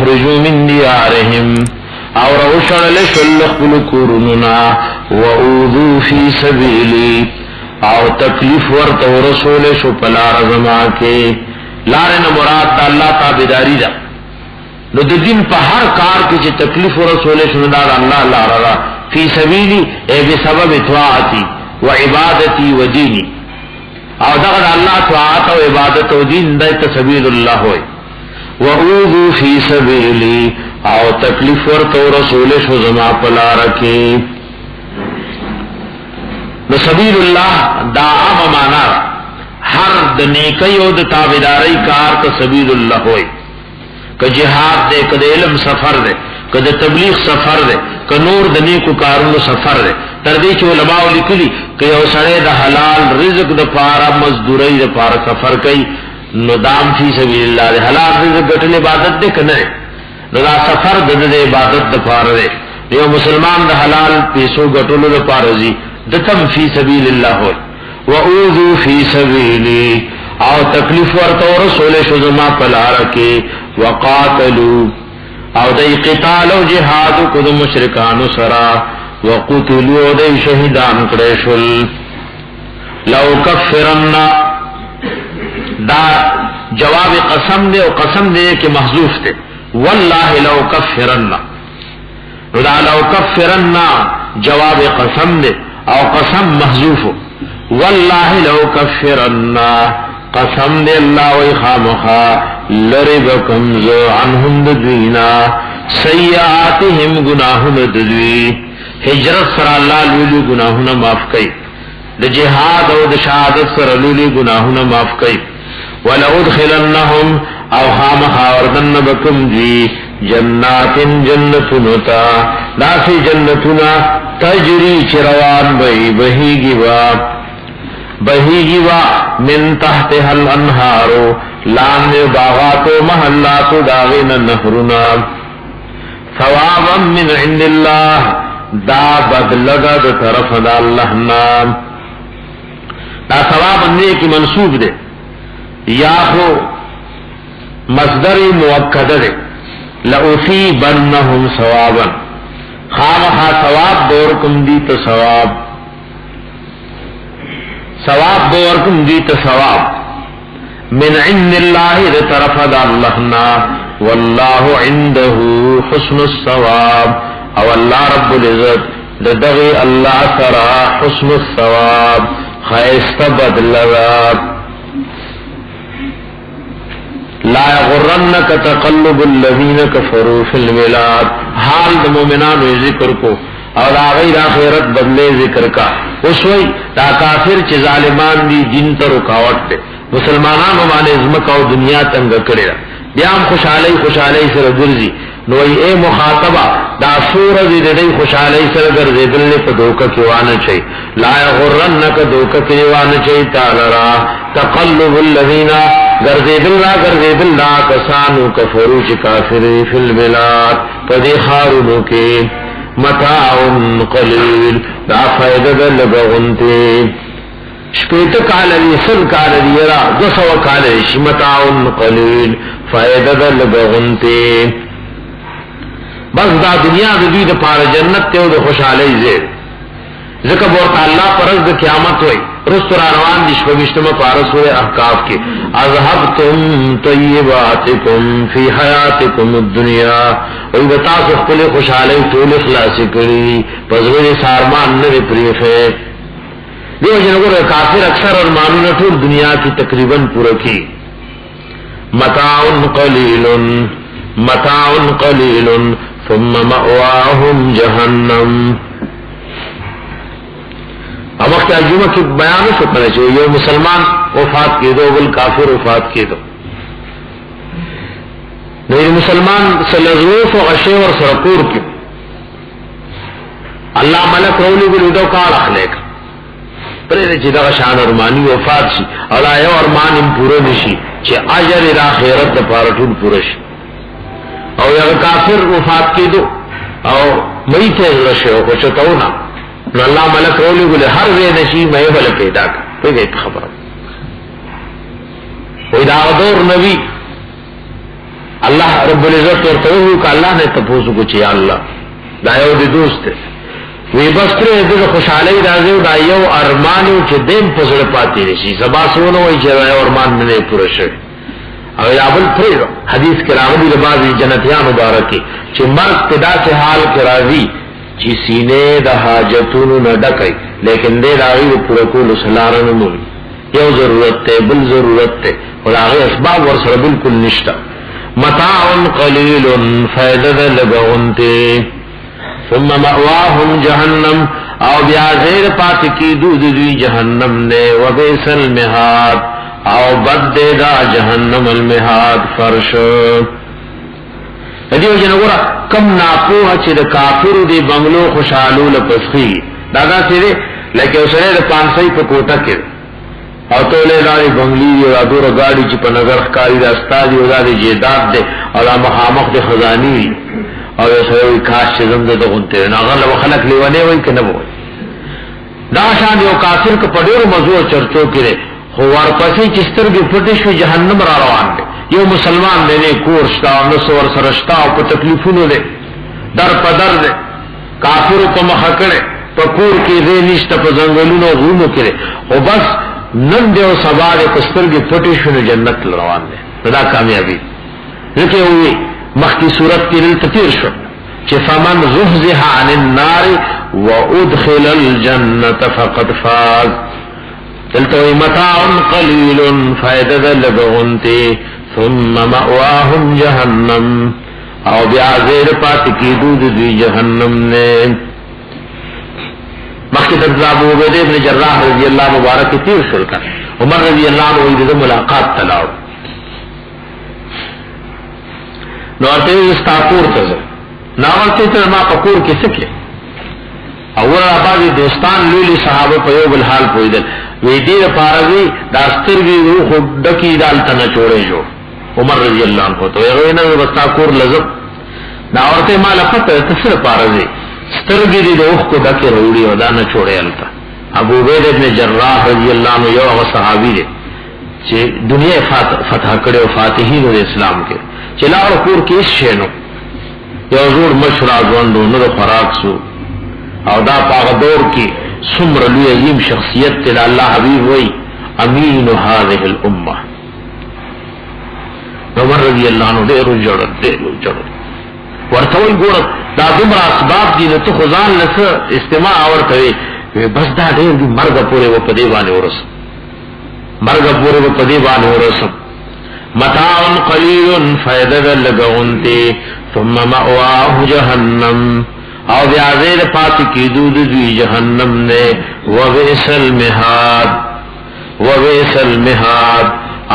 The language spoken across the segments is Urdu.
اخرجوا من دیارهم اور اوشل شلخل کورننا وعوذوا فی سبیلی او تکلیف ورت رسول شو پلار زما کے لارن مراد دا اللہ تابداری دا نو د دین په هر کار کې چې تکلیف رسول شو دا اللہ لارا فی سبیلی اے بسبب طاعتی و عبادتی و دینی او دا اللہ طاعت و عبادت و دین دا سبیل اللہ ہوئے وعوذوا فی سبیلی او تکلیف ورت رسول شو زما پلار کے نو سبیل اللہ دا عام مانا ہر د نیکی او د تابعداری کار ته سبیل اللہ ہوئے کہ جہاد دے کہ علم سفر دے کہ تبلیغ سفر دے کہ نور د نیکو کارونو سفر دے تر دې چې علماء لیکلي کہ یو سړی د حلال رزق د پاره مزدوری د پاره سفر کوي نو دام فی سبیل اللہ دے حلال رزق ګټل عبادت دے کنه نو دا سفر د عبادت د پاره دے یو مسلمان د حلال پیسو ګټلو د پاره زی دتم فی سبیل اللہ ہوئے وَأُوذُوا فِي سَبِيلِي او تکلیف ورتو رسول شزما پلارکی وقاتلوا او دی قتال و جہاد کد مشرکان سرا وقتلوا دی شہیدان کریشل لو کفرن دا جواب قسم دے و قسم دے کہ محذوف دے واللہ لو کفرن دا لو کفرن جواب قسم دے او قسم محذوف واللہ لو کفرن قسم دے اللہ وی خامخا لربکم زو عنہم ددوینا سیئاتہم گناہن ددوی ہجرت سر اللہ لولی گناہن معاف کئی دا جہاد او دا شہادت سر لولی گناہن معاف کئی ولأدخلنہم او خامخا وردن بکم دی جنات جنتنتا ناسی جنتنا تجری چروان بہیگی وا من تحتها الانہارو لان باغاتو محلاتو داغین نہرنا ثوابا من عند اللہ دا بدلگا دا طرف دا اللہ نام دا ثوابا نیکی منصوب دے یا خو مصدر موکد دے لأصیبنہم ثوابا خامخا ثواب دورکم دیت ثواب دورکم دیت ثواب من عند اللہ دے طرف دا اللہنا واللہ عنده حسن الثواب او اللہ رب العزت دغی اللہ سرا حسن الثواب خیست بدلغاب لا یغرنک تقلب الذین کفروا فی البلاد حال دا مومنان ذکر کو اور غیر آخرت بدلے ذکر کا اس وی دا کافر چی ظالمان دی دین تا رکاوٹ دے مسلمانان مانے ازمکا و دنیا تنگ کرے بیام خوشحالی سر گرزی نوئی اے مخاطبہ دا سور دی خوشحالی سر گرزی دلنے پا دوکا کیوانا چاہی لا یغرنک دوکا کیوانا چاہی تالرا تقلب الذین گرزی دل را کسانو کفرو چی کافر فی البلاد پدی خارنو کے متاعن قلیل دا فائدہ دل بغنتے شپیت کالوی سل کالوی را 200 کالوی متاعن قلیل فائدہ دل بغنتے بس دا دنیا دوی دا پار جنت تیو دا خوشحالی زیر ذکر بورتا اللہ پرز دا قیامت ہوئی رست را روان دیش پوشتم پارس ہوئے احقاف کے اذهبتم طیباتکم فی حیاتکم الدنیا وی بتاس اخپل خوشحالی طول اخلاسی کری پزوری سارمان نوی پریفے دیو جنگر کافر اکثر ارمانو نٹور دنیا کی تقریباً پورا کی متاع قلیل ثم مأواهم جہنم اب وقت عجمہ کی بیان سے کرنا چاہیے یہ مسلمان وفات کے دو بل کافر وفات کے دو نہیں مسلمان سلزوف و غشے اور سرکور کی اللہ ملک رولی بلدو کار اخلے کا پرے چیدہ شان ارمانی وفات شی اولا یو ارمان ام پورو نشی چی اجر الہ خیرت دا پارٹون پورشی او یا کافر وفات کی دو او میتے رشے ہو کچھ تونا نو اللہ ملک رولی گلے ہر وے نشی میں بل پیدا کر کوئی گئی خبر وی دا دور نبی اللہ رب العزت ورتوه کہ اللہ نے تپوسو کو چی اللہ دا یو دی دوست ہے وی بس تر دې خوشحالی راځي دا یو ارمانو چې دیم پزړه پاتې نشي سبا سونه وای چې یو ارمان نه پوره شي او یا بل پرې حدیث کې راغلي د بعضی جنتیان مبارکي چې مرګ تدا سے حال کې راځي چې سینې د حاجتونو نه ډکای لیکن دې راوي پوره کول سلارن نو یو ضرورت ته بل ضرورت ته ولغه اسباب ور سره بالکل نشتا متاع قلیل فائدہ لغونته ثم مأواهم جہنم او بیا زیر پات کی دود دوی جہنم نے وبئس المہاد او بد دے دا جہنم المہاد فرش دیو جنورا کم ناپوها چې د کافر دی بنگلو خوشحالو لپسخی دادا سیدے لیکن اسرے دا پانسائی پا کوٹا کر او تولے داری بنگلی دی او دور گاڑی چی پا نگر خکاری دا استادی او دا دی جیداد دے او دا مخامخ دی خزانی دی او یو سره کاش چې زمده د غونته نه غل خلق لیونه وای کنه وای دا شان یو کافر ک پډیرو مزو چرچو کړي خو ورپسې چې سترګې پټې شو جهنم را روان دي یو مسلمان دی کور شتا نو سور سرشتا او په تکلیفونو دي در په در دي کافر په مخ کړي په کور کې دې نشته په ځنګلونو غونو کړي او بس نن دی او سبا دې سترګې پټې شو جنت روان دي دا کامیابی لکه وی مخی صورت کی دل تطیر شو چه فمن زحزح عن النار وادخل الجنت فقد فاز دلتوی متاع قلیل فائدہ لبغنتی ثم مأواهم جہنم او بیازیر پات کی دود دوی جہنم نے مخی تدلاب عبید ابن جراح رضی اللہ مبارک تیر شل کر عمر رضی اللہ عنہ ملاقات تلاو نو ارته استاپور ته ناورته ته ما پکور کې سکه اور اباوی دوستان لولي صحابه په یو بل حال پویدل وی دې پاروي داسترګي روح ډکی دالته نه جوړې جو عمر رضی الله عنه ته یو نه استاپور لزم ناورته ما لپاره تفسیر پاروي سترګي دې روح کو ډکه وروړي او دا نه جوړې الته ابو عبید ابن جراح رضی الله عنه یو صحابي دی چې دنیا فتح کړي او فاتحین اسلام کې چلاو کور کې شینو یو زور مشرا ځوندو نو خوراک سو او دا پاغه دور کې سمر لوی عظیم شخصیت ته الله حبیب وای امین هذه الامه عمر رضی الله عنه ډېر جوړ ورته وای ګور دا دومره اسباب دي ته خدان لسه استماع اورته وي بس دا ډېر دي مرګ پورې و په دی باندې ورس مرګ پورې و په دی باندې ورس متاع قلیل فائدہ لگونتے ثم مأواه جہنم او بیازیر پات کی دود دوی جہنم نے وبئس المہاد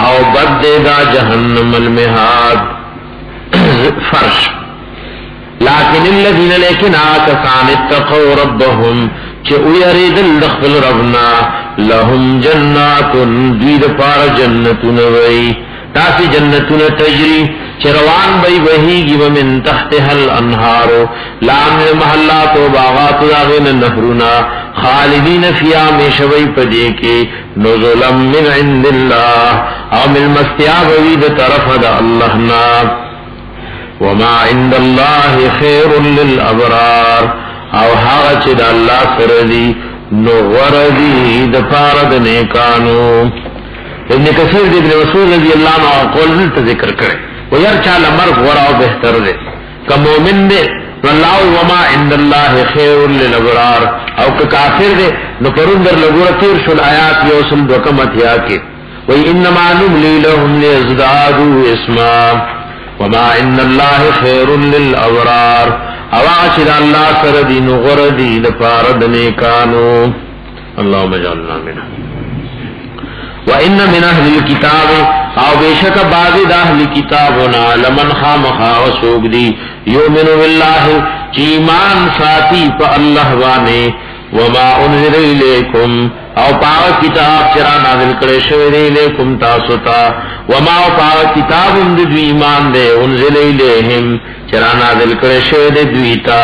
او بد دے دا جہنم المہاد فرش لیکن الذین لیکن آکسان اتقوا ربهم چه اویرید الدخل ربنا لهم جنات دید پار جنتون وی تاسی جنتون تجری چروان بی وحیگی ومن تحتها الانہارو لامن محلات و باغات داغین نهرنا خالدین فیا میشوی پدے کے نزلا من عند اللہ او من مستیاب وید طرف دا اللہنا وما عند اللہ خیر للابرار او حاغ چد اللہ سردی نغردی دپارد نیکانو ابن کثیر ابن مسعود رضی اللہ عنہ قول دلتا ذکر کرے ویرچال مرگ وراء بہتر دے کہ مومن دے واللہ وما عند اللہ خیر للابرار او کہ کافر دے نپرندر لگورا تیر شل آیات یوسل دکمت یاکے وی انما نملی لهم لیزدادو اسما وما عند اللہ خیر للابرار او آچد اللہ سردی نغردی دپارد نیکانو اللہم اجعلنا منہ وَإِنَّ مِنْ أَهْلِ الْكِتَابِ او بیشک بعضی دا اہل کتابنا لمن خامخا وسوک دی یؤمن باللہ چیمان ساتی پا اللہ وانے وما انزل الیکم او پاو کتاب چرا نازل کرے شوید الیکم تاسوتا وما او پاو کتاب اندو ایمان دے انزل الیہم چرا نازل کرے شوید دویتا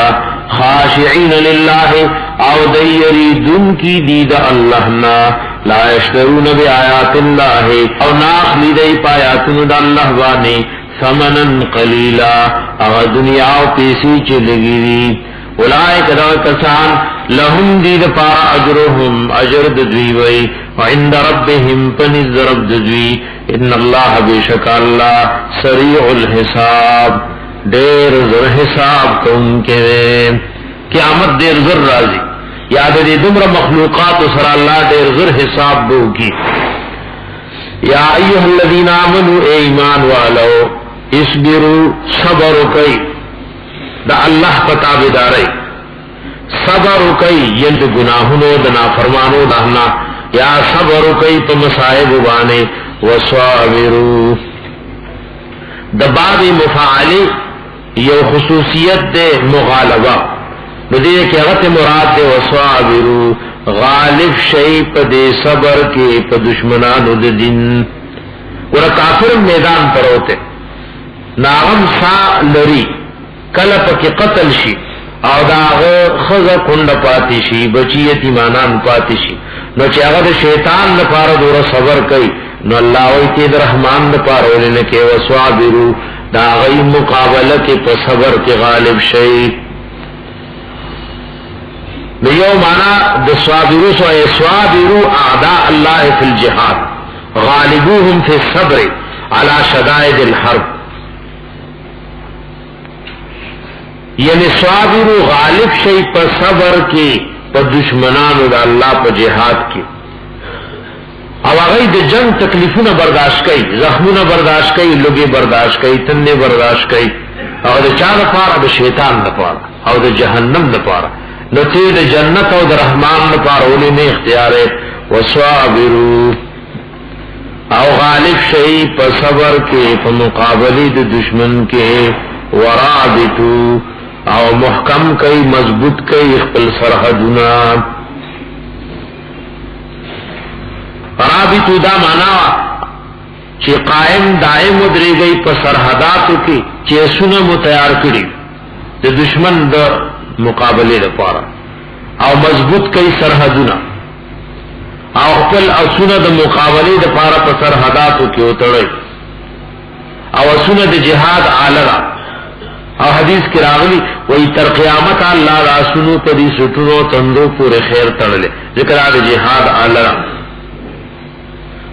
خاشعین للہ او دیری دن کی دید اللہنا لا یشترون بآیات اللہ او ناخلی دی پایاتن دا اللہ وانے ثمنن قلیلا اغا دنیا و پیسی چلگی دی اولائک دا کسان لهم دید پارا اجرهم اجر ددوی وی وعند ربهم پنز رب ددوی ان اللہ بیشک اللہ سریع الحساب دیر زر حساب کن کے قیامت دیر زر رازی یاد دی دمر مخلوقات سر اللہ دیر زر حساب بو کی یا ایوہ الذین آمنوا اے ایمان والو اسبروا صبر کئی دا اللہ پتا بدارئی صبر کئی یند گناہنو دا نافرمانو دہنا یا صبر کئی پا مصائب بانے وصابروا دا باب مفاعلی یو خصوصیت دے مغالبہ ندی کہ غت مراد دے وصابروا غالب شئی پا دے صبر کے پا دشمنانو دے دن ورہ کافر میدان پر ہوتے ناغم سا لری کلپ کی قتل شی او داغ خز کند پاتی شی بچی یتیمانان پاتی شی نو چاگد شیطان نپارا دورا صبر کئی نو اللہ ویتی در رحمان نپارا ولنکے وصابروا داغی مقابلہ کے پا صبر کے غالب شئی یو مانا دسوابرو سو اسوابرو اعداء اللہ فی الجہاد غالبوہم فی الصبر علی شدائد الحرب یعنی صابرو غالب شئی پر صبر کی پر دشمنانو دا اللہ پر جہاد کی او اغی دا جنگ تکلیفون برداشت کئی زخمون برداشت کئی لگی برداشت کئی تننے برداشت کئی او دا چال پارا دا شیطان دا پارا او دا جہنم دا پارا نو تی دا جنت او دا رحمان دا پارا اولی میں اختیار ہے وصابرو او غالب شئی پر صبر کے پر مقابلی دا دشمن کے ورابطو او محکم کئی مضبوط کئی اخپل سرحدنا رابطو دا مانا چی قائم دائم ادری گئی پا سرحداتو کی چی اسونا متیار کری دا دشمن دا مقابلے دا پارا او مضبوط کئی سرحدنا او اخپل اسونا دا مقابلے دا پارا پا سرحداتو کی اتڑی او اسونا دا جہاد آلرا او حدیث کی راغلی وی تر قیامت اللہ راسونو پا دی سٹنو تندو پورے خیر تڑلے ذکر آدھے جہاد آلرا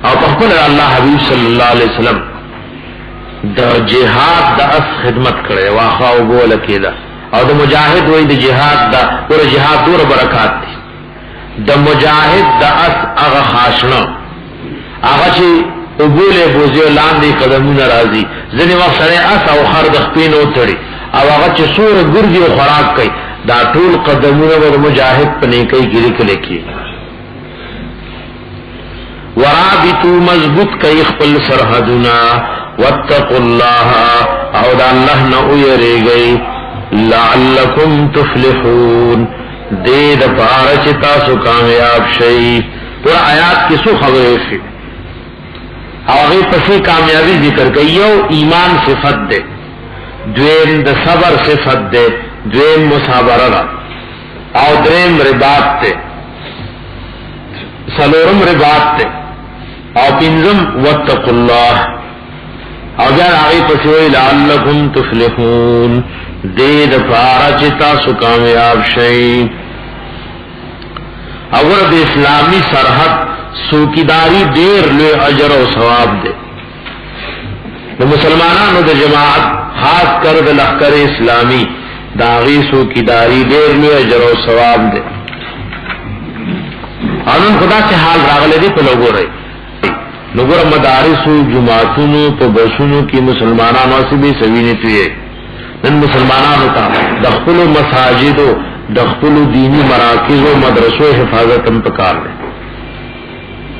او پخپل اللہ حبیب صلی اللہ علیہ وسلم دا جہاد دا اس خدمت کرے واخواو بولا کیدا او دا مجاہد وی دا جہاد دا پورا جہاد دور برکات دی دا مجاہد دا اس اغا خاشنا اغا چی ابول بوزیو لاندی قدمون رازی زنی وقت سرے اس او خرد خپین اتڑی او اغا چی سور گردی و خوراک کئی دا طول قدمون و مجاہد پنے کئی گری کلے کی ورابطو مضبوط کئی خپل سرحدنا واتقوا اللہ او دا اللہ نعو یرے گئی لعلکم تفلحون دید پارچتا سو کامیاب شئی پورا آیات کی سو خبر فی آغی پسی کامیابی ذکر کئی یو ایمان صفت دے دویم دا صبر صفت دے دویم مصابرہ او دریم رباط دے سلورم رباط دے او پنزم واتقوا اللہ او جان آغی پسی وی لعلکم تفلحون دید پارا چتا سو کامیاب شئی اگر دا اسلامی سرحد سوکیداری دیر لوی اجر و ثواب دے دا مسلمانانو دا جماعت خاص کر دا لخکر اسلامی داغی سوکیداری دیر لوی اجر و ثواب دے انہوں خدا سے حال راغلے دی پہ لوگو رہے لوگو مدارسو جماعتونو پہ بسونو کی مسلمانانو سے بھی سوینی توئے نن مسلمانانو تا دخپلو مساجدو دخپلو دینی مراکزو مدرسو حفاظت ہم پکار لے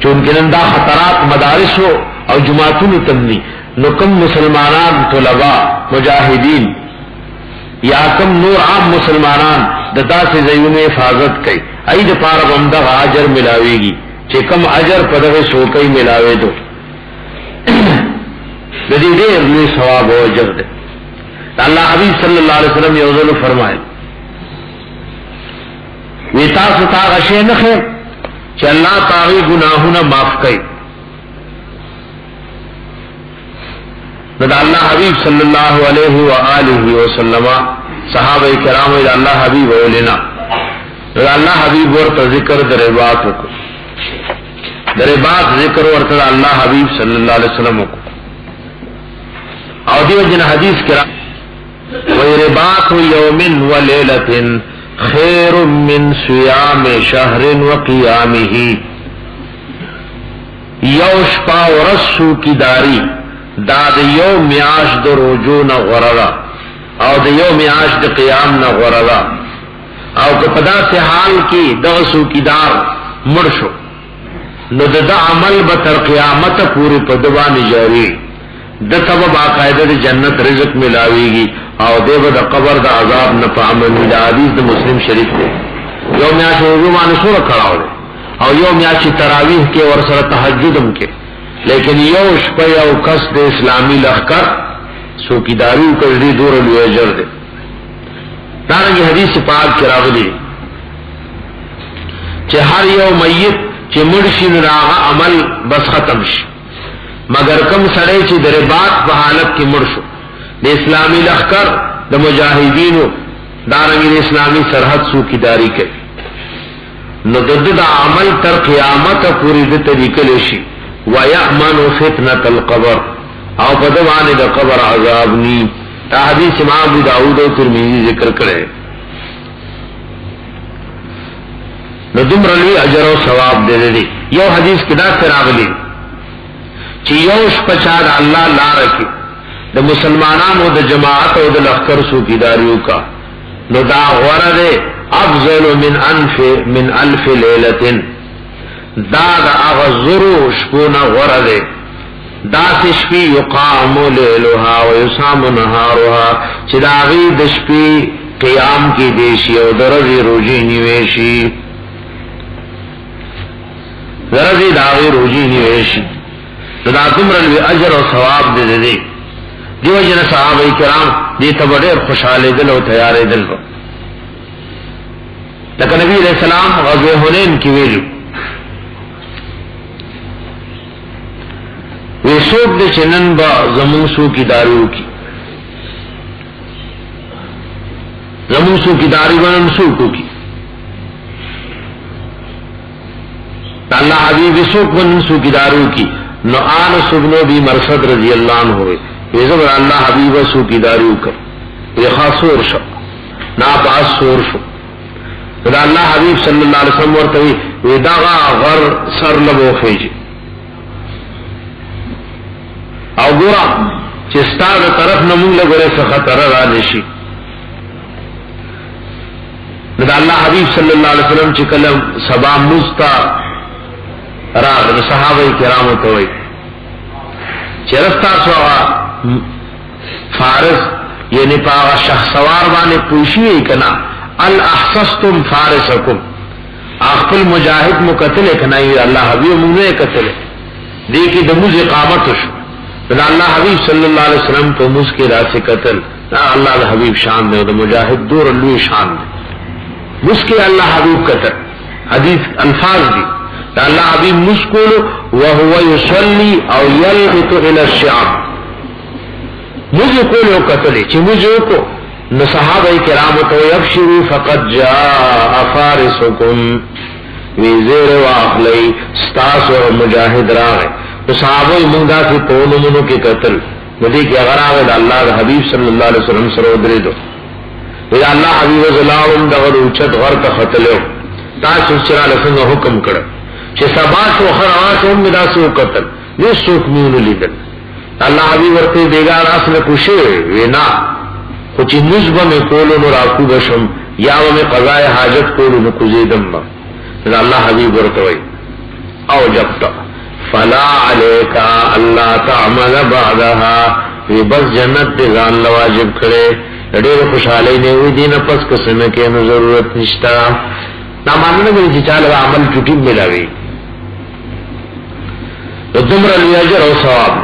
چونکہ نن دا خطرات مدارسو او جماعتونو تمنی نو کم مسلمانان طلباء مجاہدین یا کم نور عام مسلمانان دتا سے زیون حفاظت کئی اید پارا بمدغ اجر ملاوے گی چے کم اجر پدغ سوکئی ملاوے دو ندی دیر لی ثواب و اجر دے اللہ حبیب صلی اللہ علیہ وسلم یوزلو فرمائے ویتا ستا غشے نخیر چے اللہ تاغی گناہونا معاف کئی دا اللہ حبیب صلی اللہ علیہ وآلہ وسلم صحابہ کرام دا اللہ حبیب اولینا دا اللہ حبیب ورطا ذکر در عباد کو در عباد ذکر ورطا دا اللہ حبیب صلی اللہ علیہ وسلم کو او دیو جن حدیث کرام وَرِبَاطُ يَوْمٍ وَلَيْلَةٍ خَيْرٌ مِّن صِيَامِ شَهْرٍ وَقِيَامِهِ یو شپا ورسو کی داری دا د یو میاش د روجو نه غرلا او د یو میاش د قیام نه غرلا او که پدا سے حال کی دغسو کی دار مرشو نو د عمل به تر قیامت پوری پدوانی جاری د تب باقاعده د جنت رزق ملاویږي او دیو د قبر د عذاب نه پامن د حدیث د مسلم شریف دی یو میاش روزو باندې سور کړهو او یو میاش تراویح کې ور سره تهجدم کې لیکن یو شپه یو کس د اسلامی لخر سوکیداری کوي دور لوی اجر دی دارنګه حدیث پاک کې راغلی چې هر یو میت چې مرشي راغه عمل بس ختم شي مگر کم سړی چې د رباط په حالت کې مړ شو د اسلامی لخر د مجاهدینو دارنګه د اسلامی سرحد سوکیداری کوي نو د عمل تر قیامت پوری د طریقې لشي وَيَأْمَنُ فِتْنَةَ الْقَبْرِ او په دوانه د قبر عذاب ني حدیث امام ابو داؤد او ترمذی ذکر کړي نو دومره لوی اجر او ثواب دی یو حدیث کې دا راغلی چې یو شپه چا د الله لار کې د مسلمانانو د جماعت او د لخر سوکیداریو کا نو دا غوړه ده افضل من الف ليله دا دا اغزرو شپونا غرده دا سشپی یقام لیلوها و یسام نهاروها چه دا غی دشپی قیام کی دیشی او درزی روجی نیویشی درزی دا غی روجی نیویشی دا تمرلوی اجر و ثواب دے دے دیو جن صحابہ کرام دیتا بڑیر خوشحال دل و تیار دل و لیکن نبی علیہ السلام غزوہ حنین کی ویلو وی سوک دے چنن با زمون سو کی داریو کی زمون سو کی داری بنن سوکو کی اللہ حبیب سوک بنن سو کی داریو کی نو آن سبنو بی مرصد رضی اللہ عنہ ہوئے وی زبر اللہ حبیب سو کی داریو کر وی خواہ سور شو ناپ آس سور شو وی اللہ حبیب صلی اللہ علیہ وسلم ورطوی وی داغا غر سر لبو خیجی او گورا چستا دا طرف نمون لگوڑے سے خطر را نشی دا اللہ حبیب صلی اللہ علیہ وسلم چکلم سبا مزتا را دا صحابہ کرامو توئی چرستا سوا فارس یعنی پاغا شخص سوار بانے پوشی کنا الاحسستم فارسکم اخفل مجاہد مقتل کنا اللہ حبیب مونوے قتل دیکھی دموز اقامت شو اللہ حبیب صلی اللہ علیہ وسلم تو مس کے راس قتل اللہ حبیب شان دے تو مجاہد دور اللہ شان دے مس کے اللہ حبیب قتل حدیث الفاظ دی اللہ حبیب مس کو وهو يصلي او يلفت الى الشعب مجھے کو لو قتل چ مجھے کو نہ صحابہ کرام تو یبشروا فقد جاء فارسكم وزیر واخلی استاس اور مجاہد راہ تو صحابہ منگا سے پون منو کے قتل ندی کہ اگر آوے اللہ حبیب صلی اللہ علیہ وسلم سرو درے دو وی اللہ حبیب صلی اللہ علیہ وسلم دغر اوچت غر کا قتلو تا سلسلہ لسنگ حکم کرد چھ سباش و خرآس ام دا سو قتل یہ سوک میون لیدن اللہ حبیب ورتے دیگا راس میں کشے وی نا کچھ نزب میں کولو نراکو بشم یا میں قضاء حاجت کولو نکوزیدم با اللہ حبیب ورتوئی او جبتا فلا علیکا اللہ تعمل بعدها وی بس جنت دیزان لواجب کرے دیر خوشحالی نے ہوئی دین پس کسنے کے ضرورت نشتا نا ماننے گئی جی چال عمل چوٹی ملاوی تو دمر علی اجر و ثواب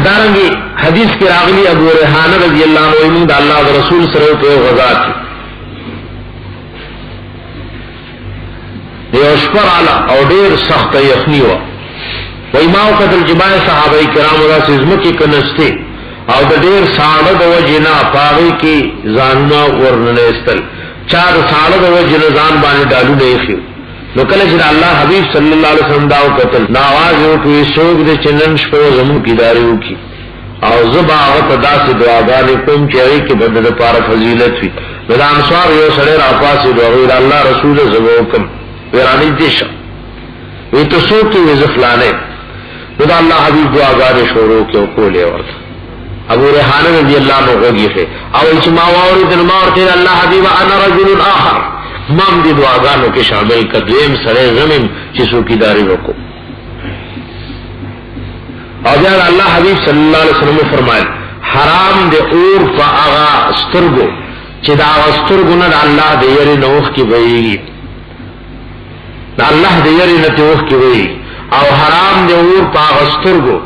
دارنگی حدیث کی راغلی ابو ریحان رضی اللہ عنہ دا اللہ و رسول سرو پہ غزا کی یو شپر علا او ډیر سخت یخنی و وای ما قتل جبای صحابه کرام دا سزمه کې کنسته او د ډیر ساړه د وجنا پاوي کې ځانونه ورننه استل چا د ساړه د وجنا ځان باندې ډالو دی نو کله چې الله حبیب صلی الله علیه وسلم دا وکتل ناواز وکړي شوق د چنن شپو زمو کې داریو کی او زبا او تدا سے دعاګانې کوم چې هغه کې بدل لپاره فضیلت وي د انصار یو سره راپاسې دوی الله رسول زمو حکم ورانی دیشه وی تو سو کې وزفلانه دا الله حبیب دعاګانې شروع کړو کولې ورته ابو ریحانه رضی الله عنه وګیخه او چې ما ووري د ما ورته الله حبیب انا رجل اخر مام دی دعاګانو کې شامل کدیم سره زمين چې څوکیداری وکړو او بیا الله حبیب صلی الله علیه وسلم فرمایل حرام دی اور فاغا استرګو چې دا استرګو نه الله دی یری نوخ کې وایي دا الله دی یری نه توخ کې وایي او حرام دی اور فاغا استرګو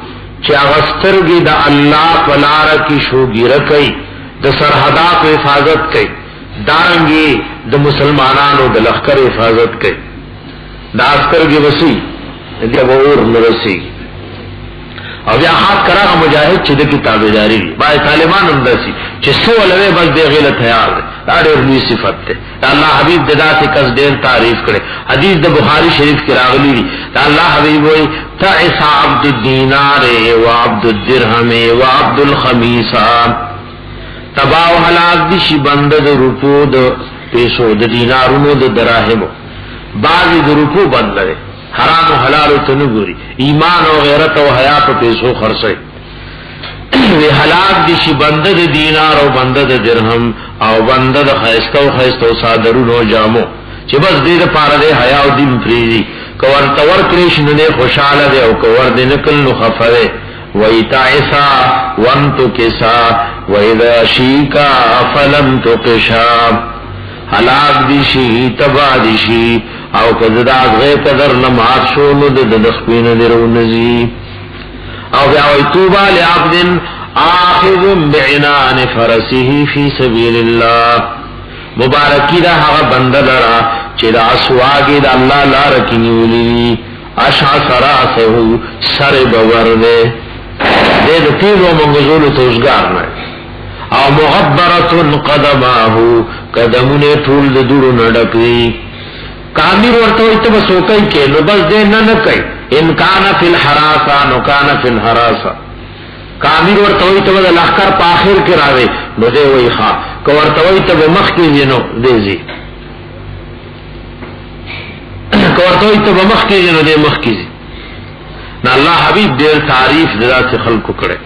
چې هغه سترګې د الله پلار کی شوګیره کوي د سرحدات حفاظت کوي دارنګي د مسلمانانو د لخر حفاظت کوي دا سترګې وسی دغه اور نرسي او بیا خاص کراغه مجاهد چې د کتابداري با طالبان هم داسي چې سو لوي بس دی غیله تیار دی دا ډېر لوی صفت ده الله حبیب ددا سے کس ډېر تعریف کړي حدیث د بخاری شریف کې راغلی دی الله حبیب وایي تعس عبد الدینار و عبد الدرهم و عبد الخمیسه تبا او هلاک دي شي بند د روپو د پیسو د دینارونو د دراهمو بعضی د روپو بند لري حرام او حلال ته نه ګوري ایمان او غیرت او حیا په پیسو خرڅي وی هلاک دي شي بند د دینار او بند د درهم او بند د خیستو صادرونو جامو چې بس دې د پاره د حیا او دین فریدي کور تور کریشن نه خوشاله دی او کور دې نکل نو خفره وَإِتَعِسَا وَانْتُ كِسَا وَإِذَا شِيكَا فَلَمْ تُقِشَا حلاق دیشی تبا دیشی او کذداغ غی قدر نمات شونو د دخبین درونزی او بیاوی توبا لعبد آخذ بعنان فرسه فی سبیل اللہ مبارکی دا حقا بندلرا چی دا اسواگی دا اللہ لارکنی ولی اشعص راسهو سر بورده دے دا تیز و منگزول توزگار نای او مغبرتن قدماهو قدمون ټول د دورو نډکې کامیر ورته ته بسوکای کې نو بس دې نه نکای ان کان فی الحراسه نو کان فی الحراسه کامیر ورته ته د لخر په اخر کې راوي نو دې وای ښا کو ورته ته مخ کې نو دې کو ورته ته مخ کې نو دې مخ کې نه الله حبیب ډېر تعریف ذات خلقو کړي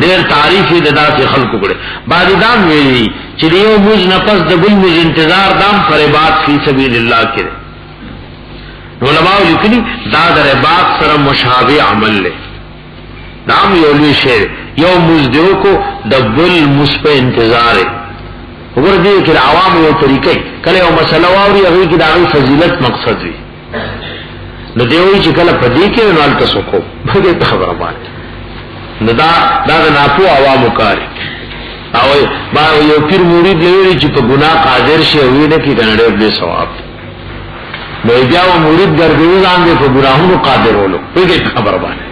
ډېر تعریف دې داسې خلقو کړي بعد دام ویلي چې یو موږ نه پس د بل موږ انتظار دام پر عبادت فی سبیل الله کړي علماء لیکلي دا د عبادت سره مشابه عمل له دام یو لوی شی یو موږ دیو کو د بل مصب انتظار وګور دې چې عوام یو طریقې کله یو مسله واوري هغه کې دا فضیلت مقصد وي نو دیوی چې کله پدې کې نو تاسو کو به خبره باندې نو دا ناپو عوامو کار او با یو پیر مرید لوي چې په ګناه قادر شي وي نه کې ګڼړې دې ثواب نو بیا و مرید ګرځي ځان دې په ګناهونو قادر ولو دې خبر باندې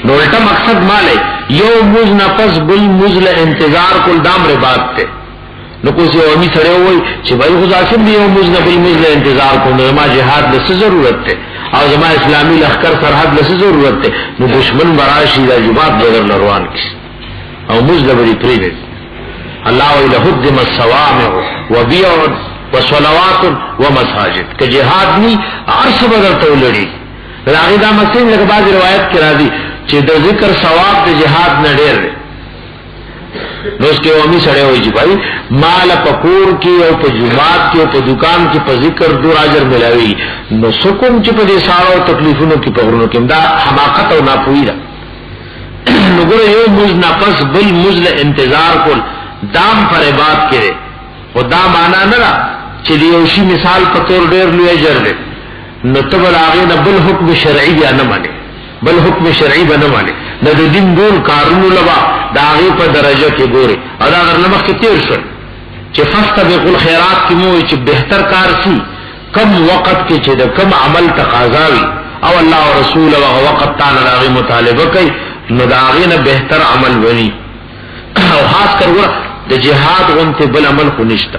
نو الټا مقصد مالې یو موز نفس بل مزل انتظار کول دام ربات ته نو کوسی اومی سره وای چې بای خو ځاسم دی یو موز نبل مزل انتظار کوو ما جهاد له ضرورت ته او زما اسلامی لخر سرحد له ضرورت ته نو دشمن براشي د جماعت بدر روان کی او مزدبری پریوز الله ویله هدم الصوامع وبيع وصلوات ومساجد که جهاد نی عرش بدر تولړي راغی دا مسلم لکه بعض روایت کې راځي چې د ذکر ثواب د جهاد نه ډېر دی نو اس کې وامي سره وایي چې بھائی مال پکور کې او په جمعات کې او په دکان کې په ذکر دور اجر ملاوي نو سکون چې په دې سارو تکلیفونو کې په ورونو کې دا حماقت او ناپوهی ده نو ګره یو موز نفس بل مزل انتظار کول دام پر عبادت کړي خدا معنا نه را چې یو شی مثال په تور ډېر لوی اجر دی نو تبل هغه نه بل حکم شرعي یا نه مانی بل حکم شرعي به نه مانی د دین ډول کارونو لوا دا هغه په درجه کې ګوري او دا غرنمخ کې تیر شو چې فاستبقوا الخيرات کې مو چې بهتر کار سي کم وخت کې چې د کم عمل تقاضا وي او الله او رسول او وقت تعالی راغی مطالبه کوي نو دا غینه بهتر عمل ونی او خاص کر ور د جهاد غنته بل عمل خو نشتا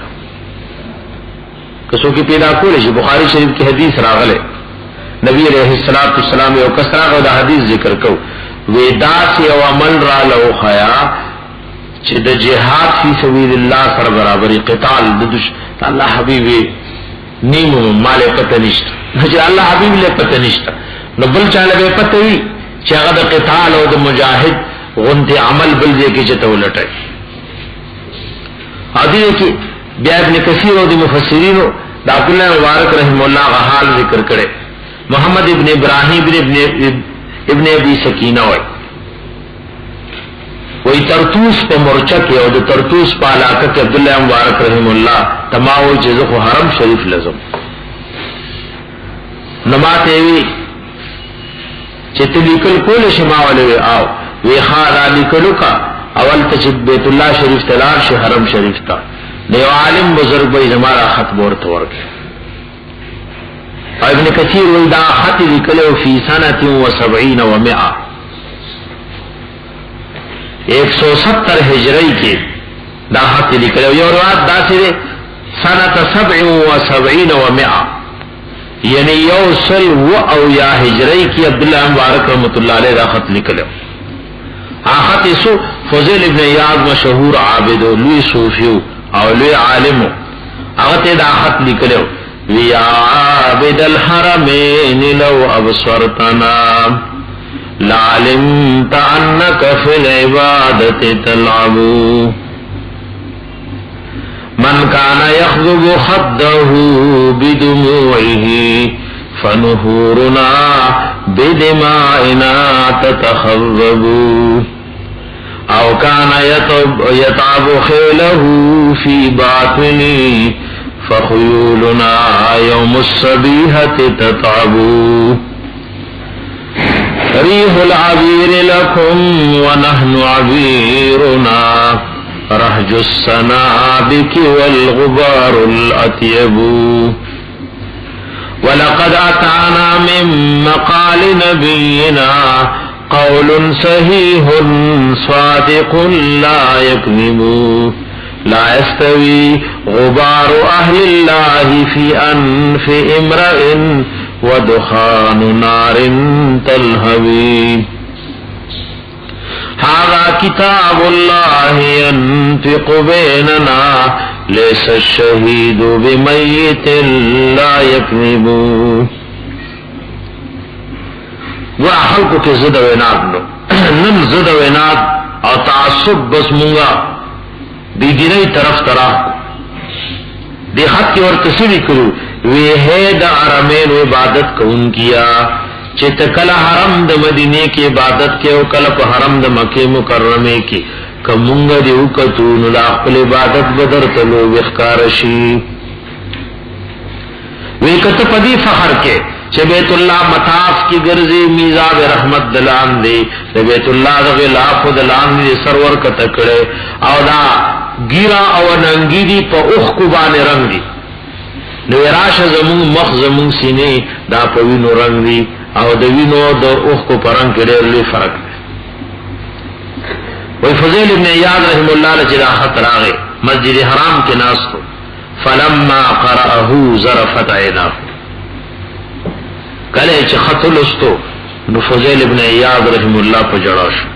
کسو کی پیدا کول شي بخاری شریف کی حدیث راغله نبی علیہ الصلوۃ والسلام یو کسرا غو دا حدیث ذکر کو ودا سی او عمل را لو خیا چې د جهاد فی سبیل الله سره برابرۍ قتال د الله حبیبی نیمو مال پته نشته چې الله حبیب له پته نشته نو بل چاله به پته وي چې هغه د قتال او د مجاهد غنته عمل بل دې کې چې تولټه ادي کې بیا ابن کثیر او د مفسرین د عبد الله مبارک رحم الله حال ذکر کړي محمد ابن ابراهیم ابن ابي سکینہ وی ترتوس په مورچه کې او د ترتوس په علاقه کې عبد الله مبارک رحم الله تماو چې زه حرم شریف لازم نماته وی چې تلیکل کول شما ولې او وی خاله لیکلو کا اول ته چې بیت الله شریف تلار شه حرم شریف تا دیو عالم بزرگ به زمارا خط ورته ورکړي ابن کثیر وی دا خط لیکلو فی سنه و 70 و 100 170 ہجری کی دا خط لکھلو یو روایت دا سره سنه 77 و 100 یعنی یوصل و او یا ہجری کی عبداللہ مبارک رحمت اللہ علیہ دا خط لکھلو خط سو فضیل ابن عیاض مشہور عابد لوی صوفیو او لوی عالمو اغت دا خط لکھلو ویا عابد الحرمین لو ابصرتنا لعلمت انك في العبادة تلعب من كان يخضب خده بدموعه فنهورنا بدمائنا تتخضب او كان يتعب خيله في باطنه فخيولنا يوم الصبيحة تتعب ريح العبير لكم ونحن عبيرنا رهج السنابك والغبار الأطيب ولقد أتانا من مقال نبينا قول صحيح صادق لا يكذب لا يستوي غبار أهل الله في أنف امرئ ودخان نار تلهوي هذا كتاب الله ينطق بيننا ليس الشهيد بميت لا يكذب وخلقو کې زده وینات نو نن زده وینات او تعصب بس مونږه دی دیني طرف دی خط کی ورته سړي کړو وی ہے دا حرمین عبادت کون کیا چت کل حرم د مدینے کی عبادت کے او کل په حرم د مکه مکرمه کی کمونګ دیو کتو نو د خپل عبادت بدر تلو وخکارشی وی کته پدی فخر کے چې بیت الله مطاف کی ګرځي میزاب رحمت دلان دی بیت الله د غلاف دلان دی سرور کته کړه او دا ګیرا او ننګی په اوخ کو باندې رنگ دی نو راشه زمون مخ زمون سینې دا په وینو رنگ دی او د وینو د اوخ کو پرنګ کې ډېر لوی فرق دی وی فضیل ابن عیاض رحم الله علیه چې خط راغی مسجد حرام کې ناستو فلما قرأه ظرفت عیناه کله چې خط لستو نو فضیل ابن عیاض رحم الله په جړا شو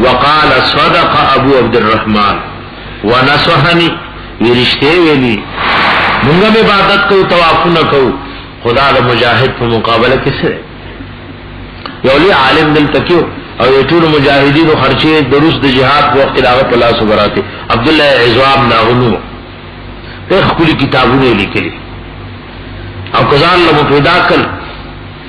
وقال صدق ابو عبد الرحمن ونصحني ورشته ویلی مونږه عبادت کو توافونه کو خدا د مجاهد په مقابله کې سره یو لوی عالم دل تکیو او ټول مجاهدینو خرچه دروس د جهاد په وخت داغه په لاس وبراته عبد الله عزوام ناغنو په خپل کتابونه لیکلي او کزان له پیدا کړ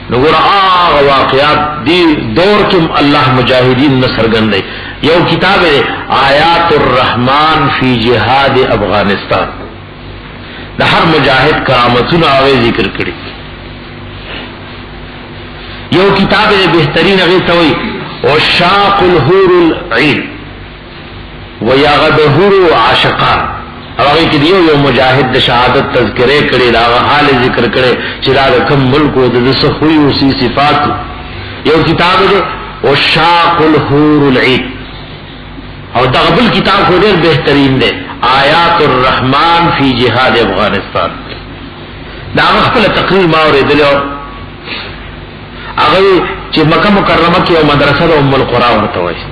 نو ګور هغه واقعات دی دور کې الله مجاهدین نصر غندې یو کتاب دی آیات الرحمن فی جهاد افغانستان د هر مجاهد کرامتونه او ذکر کړي یو کتاب دی بهترین هغه ته وي عشاق الحور العين ويغدهر عاشقان هغه کې یو مجاهد د شهادت تذکرې کړي دا حال ذکر کړي چې دا کوم ملک او د سخوي او صفات یو کتاب دی او شاق الحور العين او دا بل کتاب خو ډېر بهترین دی آیات الرحمن فی جهاد افغانستان دا خپل تقریر ما اوریدل هغه چې مکه مکرمه کې یو مدرسه د ام القرى ورته وایي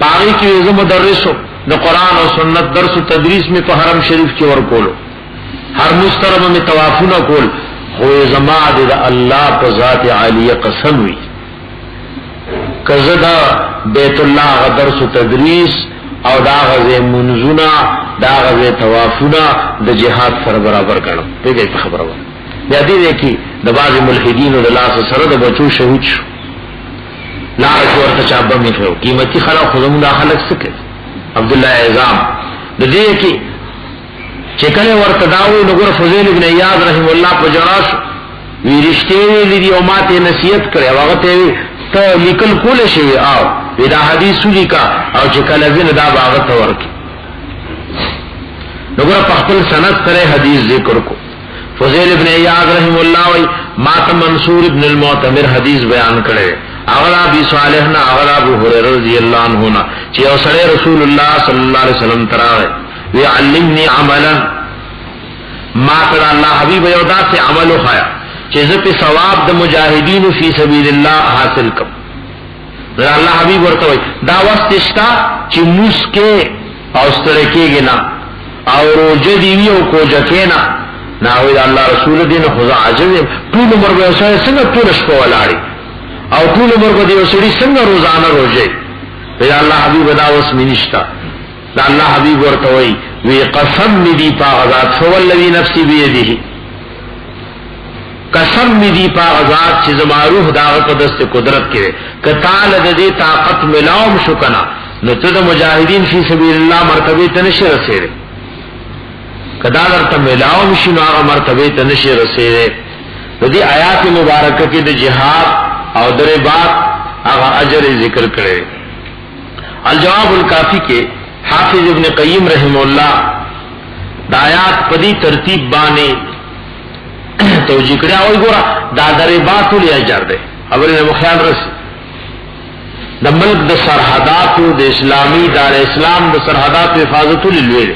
پاره کې یو مدرسو د قرآن او سنت درس و تدریس میں تو حرم شریف کی ورکولو ہر مسترم میں توافونه کول خو زما د الله په ذات عالیه قسم وی کزدا بیت الله درس و تدریس او دا غزه منزونا دا غزه توافونه د جهاد سره برابر کړو دغه خبره و بیا دې کې د بعض ملحدین او د لاس سره د بچو شهید شو لا ورته چابه میخو قیمتي خلک خودمون داخله سکه عبد الله اعظام د دې کې چې کله ورته داوي نګور فضیل ابن ایاض رحم الله په جراش وی رښتې لري او ماته نصیحت کړي هغه ته ته لیکل کول شي او دا حدیث لیکا او چې کله زین دا باغ ته ورکی نګور په خپل سند سره حدیث ذکر کو فضیل ابن ایاض رحم الله وی ماته منصور ابن المعتمر حدیث بیان کړي اغلا ابي صالح نا اغلا ابو هريره رضی الله عنه نا چې اوسره رسول الله صلی الله علیه وسلم تراغه وی علمني عملا ما ترى الله حبیب یو داسې عمل وخایا چې زه په ثواب د مجاهدین فی سبیل الله حاصل کم دا الله حبیب ورته وی دا واستشتا چې مسکه او ستړي کېږي نه او روزه دی وی او کوجکینا نا وی الله رسول دین خدا عجب ټول عمر به څنګه ټول شپه ولاړی او ټول عمر په دې وسړي څنګه روزانه روزه دا الله حبیب دا اوس منشتا دا الله حبیب ورته وی وی قسم دی پاغذات فوالذی نفسی بیده قسم دی پاغذات چې زما روح دا په دست قدرت کې کتال د دې طاقت ملاوم شو کنا نو ته د مجاهدین فی سبیل الله مرتبه ته نشي رسېږي کدا ورته ملاوم شي نو هغه مرتبه ته نشي رسېږي د دې آیات مبارکه کې د جهاد او درې باب هغه اجر ذکر کړي الجواب الکافی کې حافظ ابن قیم رحم الله د آیات په دې ترتیب باندې توجیه کړی او ګور دا درې باب ټول اجر ده خبره مو خیال رس د ملک د سرحدات د اسلامی دار اسلام د سرحدات حفاظت للوی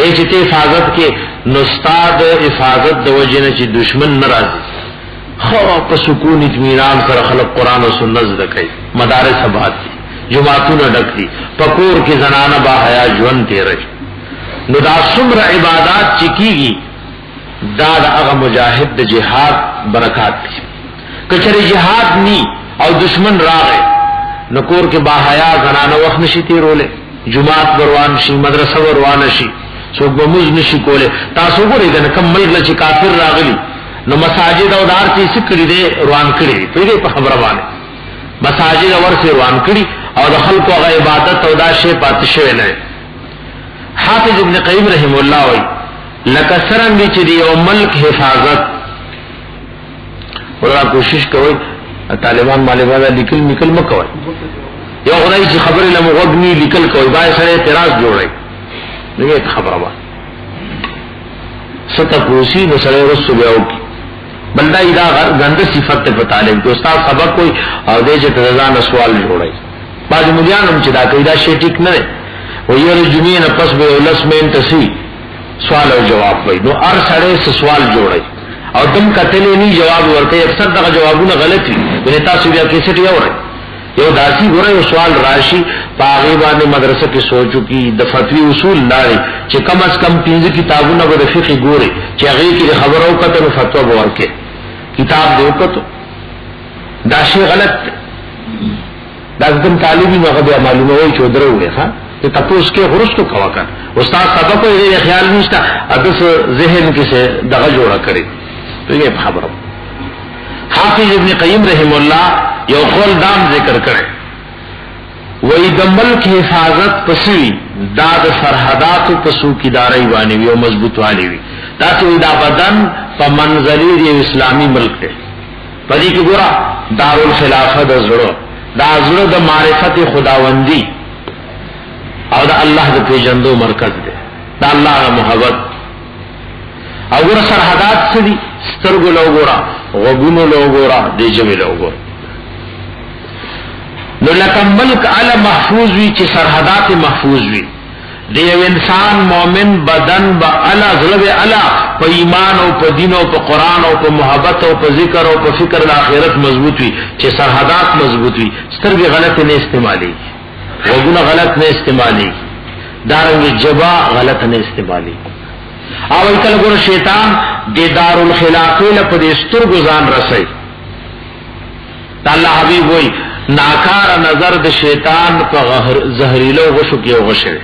ایچ ته حفاظت کې نستاد حفاظت د وجنه چې دشمن ناراضي خو په سکون اطمینان سره خلق قران او سنت زده مدارس آباد دي جماعتونه ډک دي پکور کې زنانه با حیا ژوند تیري نو دا څومره عبادت چې کیږي دا هغه مجاهد د جهاد برکات دي کچره جهاد ني او دشمن راغی نو کور کې با حیا زنانه وخت نشي تیروله جماعت بروان شي مدرسه بروان شي څوک به موږ نشي کوله تاسو ګورئ دا کمل چې کافر راغلي نو مساجد او دار چې سکړي دي روان کړي په خبره باندې مساجد اور سے روان کړي او د خلکو غ عبادت او دا شی پاتې شوی نه حافظ ابن قیم رحم الله وی لکه څنګه چې دی او ملک حفاظت ورا کوشش کوي طالبان مالبا لیکل نکل مکوي یو غوړی چې خبره لمغنی لیکل کوي بای سره اعتراض جوړي دغه خبره وایي ستا کوشي نو سره رسو بیا وکي بلدا ایدا غند صفت په طالب کې استاد سبق کوئی او دې چې تزان سوال جوړي بعض مليان هم چې دا قاعده شی ټیک نه وي یو جمعې نه پس به ولسمن تسی سوال او جواب وي نو هر سړی سوال جوړي او دم کتلې نه جواب ورته اکثر دغه جوابونه غلط وي ولې تاسو بیا کیسه دی اورئ یو داسی ګره یو سوال راشي پاغي باندې مدرسه کې سوچو کی د فتوی اصول لاري چې کم از کم 15 کتابونه به فقہ ګوري چې هغه کې خبرو کته فتوا ورکه کتاب دی وکړو دا شی غلط دا کوم طالبي هغه معلومه وي چې دروي ها ته تاسو کې ورستو کوا کا استاد سبق یې خیال نشته ادس ذهن کې څه دغه جوړه کړی ته یې خبرو حافظ ابن قیم رحم الله یو قول دام ذکر کړي وې د ملک حفاظت پسوي دا د سرحدات پسو کی داري باندې یو مضبوط والی وي دا چې دا بدن په منځلي دی اسلامي ملک دی پدې کې ګورا دارالخلافه د زړه دا زړه د معرفت خداوندی او دا الله د پیژندو مرکز دی، دا الله محبت. او ګور سرحدات څه دي؟ سترګو له وګوره، غوږونو له وګوره، دې ژبې له وګوره. نو لکه ملک علی محفوظ وي چې سرحدات محفوظ وي، د یو انسان مومن بدن با علی زړه علی په ایمان او په دین او په قران او په محبت او په ذکر او په فکر د آخرت مضبوط وي، چې سرحدات مضبوط وي، سترګې غلط نه استعمالي، غوږونه غلط نه استعمالي، دارنګ جبا غلط نه استعمالي. او کله ګور شیطان د دارالخلافه له په سترګو ځان رسي. الله حبیب وای ناکار نظر د شیطان په زهريلو غشو کې غشه،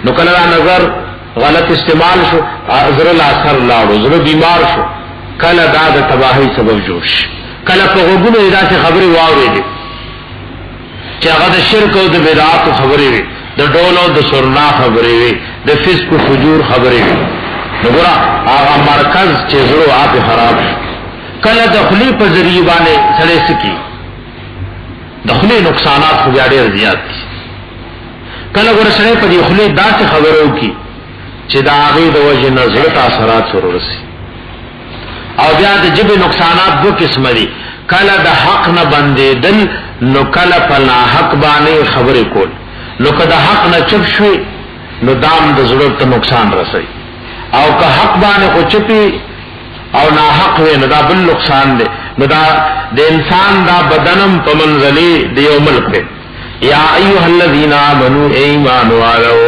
نو کله نظر غلط استعمال شو، زړه لا اثر لاړو، زړه بیمار شو، کله دا د تباہی سبب جوړ شي. کله په غوږونو داسې خبرې واورېدې چې هغه د شرک او د بدعات خبرې وي، د ډول او د سرنا خبرې وي، د فسق او فجور خبرې وي، نو ګوره هغه مرکز چې زړه آپ خراب شي. کله د خلی په ذریعہ باندې سړی سکی د خلی نقصانات خو بیا ډېر زیات دي. کله ګوره سړی په دې خلی داسې خبرو کی چې د هغې د وجې نه زړه ته اثرات ورسي. او بیا د ژبې نقصانات دو قسمه دي، کله د حق نه بندېدل، نو کله په ناحق باندې خبرې کول. نو که د حق نه چپ شوي نو دام د زړه ته نقصان رسي، او که حق باندې خو چپي او ناحق وي نو دا بل نقصان دی. نو دا د انسان دا بدنم په منزلې د یو ملک دی. یا ایها الذین آمنوا ایمان والو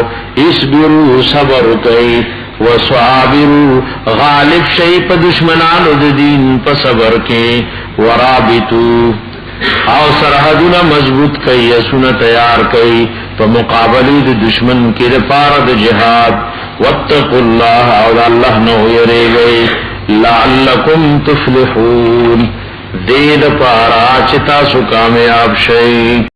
اصبروا صبر کوي، وصابروا غالب شي په دشمنانو د دین په صبر کې، ورابطوا او سرحدونه مضبوط کوي، اسونه تیار کوي په مقابله د دشمن کې د پاره د جهاد. واتقوا الله او الله نو یریږي، لعلکم تفلحون، دې د پاره چې تاسو کامیاب شئ.